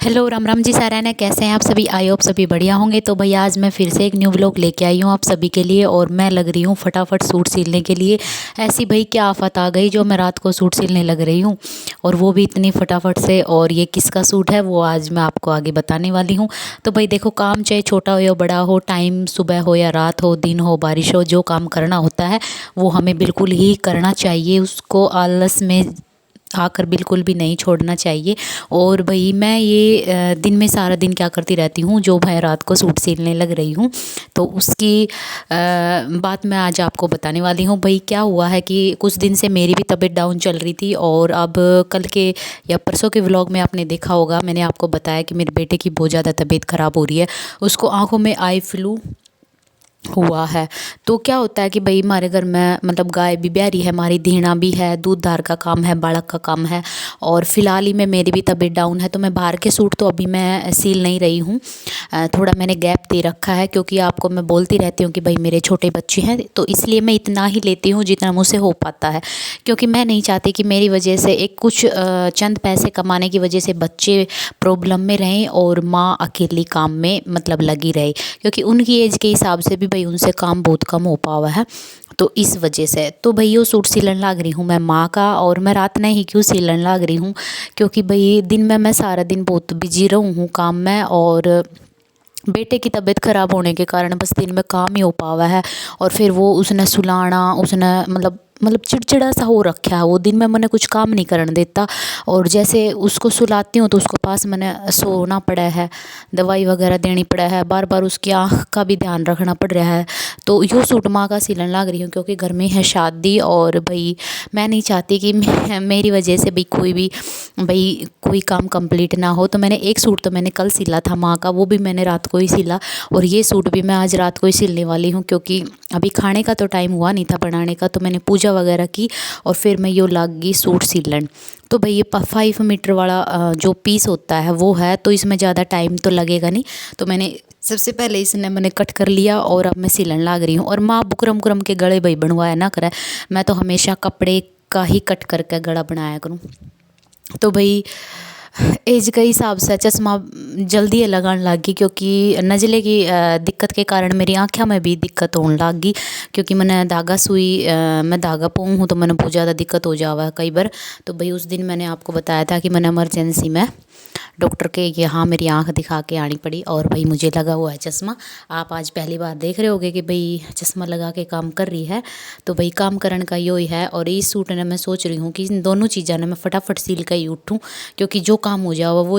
Hello Ram Ram ji सारा ने कैसे हैं आप सभी। आई होप सभी बढ़िया होंगे। तो भैया आज मैं फिर से एक न्यू व्लॉग लेके आई हूँ आप सभी के लिए और मैं लग रही हूँ फटाफट सूट सिलने के लिए। ऐसी भाई क्या आफत आ गई जो मैं रात को सूट सिलने लग रही हूँ और वो भी इतनी फटाफट से। और ये किसका सूट है वो आज मैं आपको आगे बताने वाली हूँ। तो भाई देखो, काम चाहे छोटा हो या बड़ा हो, टाइम सुबह हो या रात हो, दिन हो बारिश हो, जो काम करना होता है वो हमें बिल्कुल ही करना चाहिए। उसको आलस में आकर बिल्कुल भी नहीं छोड़ना चाहिए। और भाई मैं ये दिन में सारा दिन क्या करती रहती हूँ, जो भाई रात को सूट सिलने लग रही हूँ तो उसकी बात मैं आज आपको बताने वाली हूँ। भाई क्या हुआ है कि कुछ दिन से मेरी भी तबीयत डाउन चल रही थी और अब कल के या परसों के व्लॉग में आपने देखा होगा, मैंने आपको बताया कि मेरे बेटे की बहुत ज़्यादा तबीयत ख़राब हो रही है। उसको आँखों में आई फ्लू हुआ है। तो क्या होता है कि भाई हमारे घर में मतलब गाय भी ब्यारी है, हमारी धीना भी है, दूध धार का काम है, बाड़क का काम है। और फ़िलहाल ही में मेरी भी तबीयत डाउन है तो मैं बाहर के सूट तो अभी मैं सील नहीं रही हूँ। थोड़ा मैंने गैप दे रखा है क्योंकि आपको मैं बोलती रहती हूँ कि भाई मेरे छोटे बच्चे हैं, तो इसलिए मैं इतना ही लेती हूँ जितना मुझसे हो पाता है। क्योंकि मैं नहीं चाहती कि मेरी वजह से एक कुछ चंद पैसे कमाने की वजह से बच्चे प्रॉब्लम में रहें और माँ अकेली काम में मतलब लगी रहे। क्योंकि उनकी एज के हिसाब से भी भाई उनसे काम बहुत कम हो पावा है। तो इस वजह से तो भाई वो सूट सिलन लाग रही हूँ मैं माँ का। और मैं रात में ही क्यों सिलन लाग रही हूँ, क्योंकि भाई दिन में मैं सारा दिन बहुत बिजी रहूँ हूँ काम में। और बेटे की तबीयत ख़राब होने के कारण बस दिन में काम ही हो पावा है। और फिर वो उसने सुलाना, उसने मतलब चिड़चिड़ा सा हो रखा है। वो दिन में मैंने कुछ काम नहीं करने देता और जैसे उसको सुलाती हूँ तो उसको पास मैंने सोना पड़ा है, दवाई वगैरह देनी पड़ा है, बार बार उसकी आँख का भी ध्यान रखना पड़ रहा है। तो यो सूट माँ का सिलन लग रही हूँ क्योंकि घर में है शादी और भाई मैं नहीं चाहती कि मेरी वजह से भाई कोई काम कंप्लीट ना हो। तो मैंने एक सूट तो मैंने कल सिला था माँ का, वो भी मैंने रात को ही सिला। और ये सूट भी मैं आज रात को ही सिलने वाली हूँ क्योंकि अभी खाने का तो टाइम हुआ नहीं था बनाने का। तो मैंने पूजा वगैरह की और फिर मैं यो लाग गई सूट सिलन। तो भाई ये 5 मीटर वाला जो पीस होता है वो है, तो इसमें ज़्यादा टाइम तो लगेगा नहीं। तो मैंने सबसे पहले इसने मैंने कट कर लिया और अब मैं सिलन लाग रही हूँ। और माँ बुकरम कुरम के गले भाई बनवाया ना करे, मैं तो हमेशा कपड़े का ही कट करके गला बनाया करूँ। तो भाई एज के हिसाब से चश्मा जल्दी लगाने लग गई क्योंकि नज़ले की दिक्कत के कारण मेरी आँखों में भी दिक्कत होने लग गई। क्योंकि मैंने धागा सुई मैं धागा पाऊँ हूँ तो मैंने बहुत ज़्यादा दिक्कत हो जावा है कई बार। तो भाई उस दिन मैंने आपको बताया था कि मैंने इमरजेंसी में डॉक्टर के यहाँ मेरी आँख दिखा के आनी पड़ी और भाई मुझे लगा हुआ है चश्मा। आप आज पहली बार देख रहे होगे कि भाई चश्मा लगा के काम कर रही है। तो भाई काम करने का यो ही है। और इस सूट ने मैं सोच रही हूँ कि इन दोनों चीज़ों ने मैं फटाफट सिल कर ही उठूँ क्योंकि जो काम हो जाओ वो